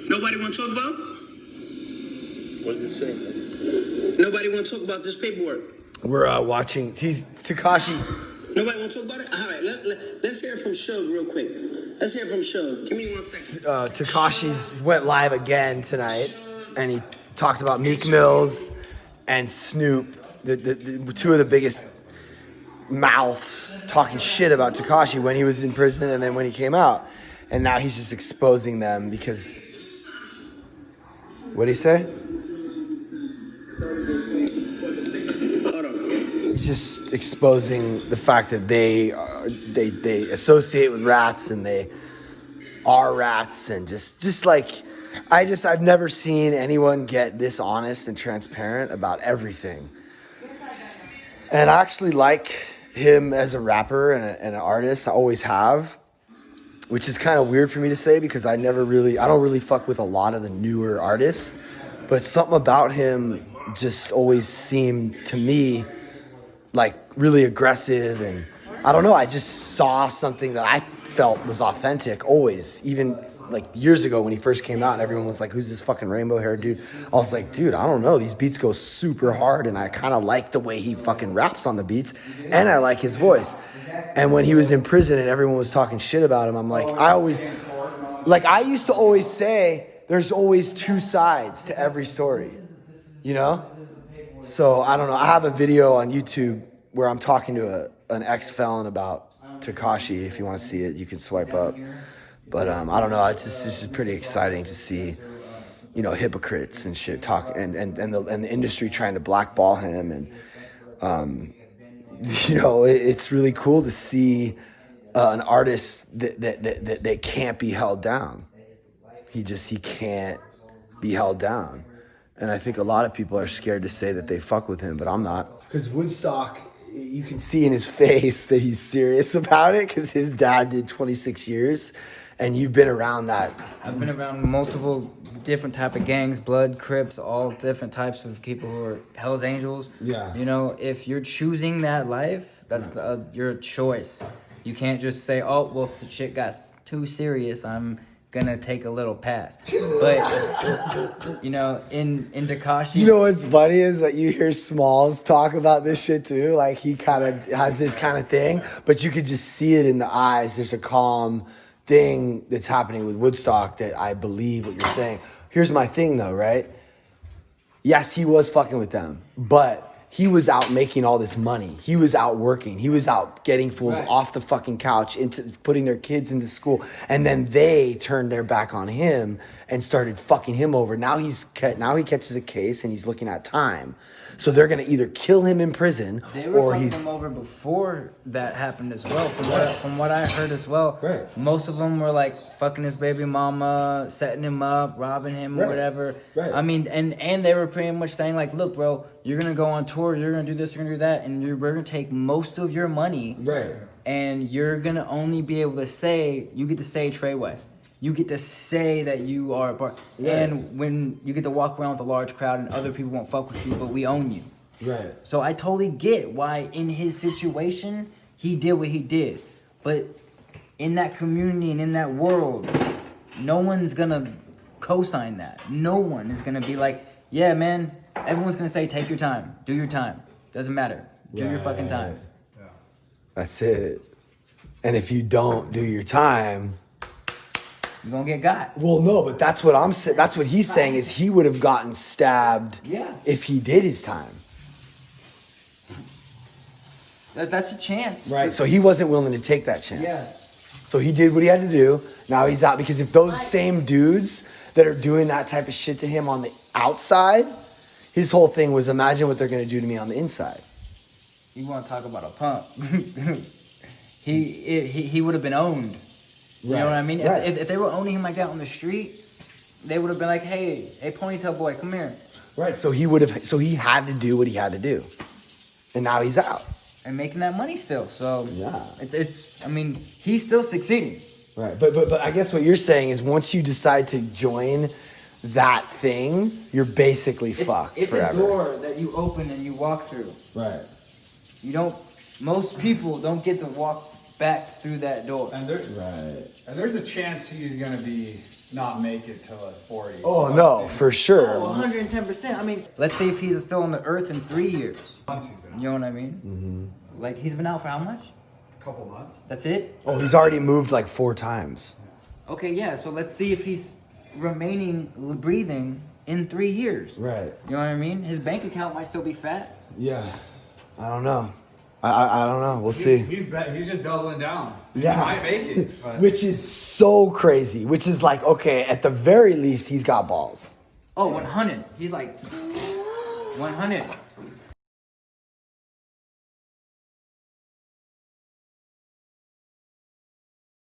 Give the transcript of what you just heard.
Nobody want to talk about? What does it say? Nobody want to talk about this paperwork? We're watching Tekashi. Nobody want to talk about it? All right, let's hear it from Shug real quick. Let's hear it from Shug. Give me 1 second. Tekashi's went live again tonight, and he talked about Meek Mills and Snoop, the two of the biggest mouths talking shit about Tekashi when he was in prison and then when he came out. And now he's just exposing them because... What'd he say? He's just exposing the fact that they associate with rats and they are rats, and just like I've never seen anyone get this honest and transparent about everything. And I actually like him as a rapper and an artist. I always have, which is kind of weird for me to say because I don't really fuck with a lot of the newer artists, but something about him just always seemed to me like really aggressive, and I don't know, I just saw something that I felt was authentic always, even like years ago when he first came out and everyone was like, who's this fucking rainbow haired dude? I was like, dude, I don't know, these beats go super hard and I kind of like the way he fucking raps on the beats and I like his voice. And when he was in prison and everyone was talking shit about him, I'm like, I used to always say there's always two sides to every story, you know? So, I don't know. I have a video on YouTube where I'm talking to an ex-felon about Tekashi. If you want to see it, you can swipe up. But I don't know. It's just pretty exciting to see, you know, hypocrites and shit talk and the industry trying to blackball him. And, you know, it's really cool to see an artist that can't be held down. He can't be held down. And I think a lot of people are scared to say that they fuck with him, but I'm not. Because Woodstock, you can see in his face that he's serious about it because his dad did 26 years and you've been around that. I've been around multiple different type of gangs, Blood, Crips, all different types of people who are Hell's Angels. Yeah. You know, if you're choosing that life, that's your choice. You can't just say, oh, well, if the shit got too serious, I'm gonna take a little pass. But you know, in Tekashi, you know what's funny is that you hear Smalls talk about this shit too. Like he kind of has this kind of thing, but you could just see it in the eyes. There's a calm thing that's happening with Woodstock that I believe what you're saying. Here's my thing though, right? Yes, he was fucking with them, but he was out making all this money. He was out working. He was out getting fools off the fucking couch into putting their kids into school. And then they turned their back on him and started fucking him over. Now he catches a case and he's looking at time. So they're going to either kill him in prison they were or fucking him over before that happened as well. From what I heard as well, most of them were like fucking his baby mama, setting him up, robbing him or whatever. I mean, and they were pretty much saying like, look, bro, you're going to go on tour, you're going to do this, you're going to do that, and we're going to take most of your money. And you're going to only be able to say, you get to say Treyway. You get to say that you are a part. And when you get to walk around with a large crowd and other people won't fuck with you, but we own you. So I totally get why in his situation, he did what he did. But in that community and in that world, no one's going to co-sign that. No one is going to be like, yeah, man, everyone's going to say, take your time. Do your time. Doesn't matter. Do your fucking time. That's it. And if you don't do your time, you're gonna get got. Well, no, but that's what I'm saying. That's what he's saying is he would have gotten stabbed if he did his time. That's a chance. Right. So he wasn't willing to take that chance. Yeah. So he did what he had to do. Now he's out because if those same dudes that are doing that type of shit to him on the outside, his whole thing was imagine what they're going to do to me on the inside. You want to talk about a pump? He would have been owned. You know what I mean? If they were owning him like that on the street, they would have been like, hey, ponytail boy, come here. Right. So he had to do what he had to do. And now he's out. And making that money still. So I mean, he's still succeeding. Right. But I guess what you're saying is once you decide to join that thing, you're basically fucked forever. It's a door that you open and you walk through. Right. Most people don't get to walk back through that door. And there's a chance he's gonna be not make it till 40. Oh no, for sure. Oh, 110%. I mean, let's say if he's still on the earth in 3 years. Months he's been out. You know what I mean? Mm-hmm. Like, he's been out for how much? A couple months. That's it? Oh, he's already moved like 4 times. Okay, yeah. So let's see if he's remaining breathing in 3 years. Right. You know what I mean? His bank account might still be fat. Yeah. I don't know. I don't know. We'll see. He's just doubling down. Yeah. He might make it. But... Which is so crazy. Which is like, okay, at the very least, he's got balls. Oh, 100. He's like 100.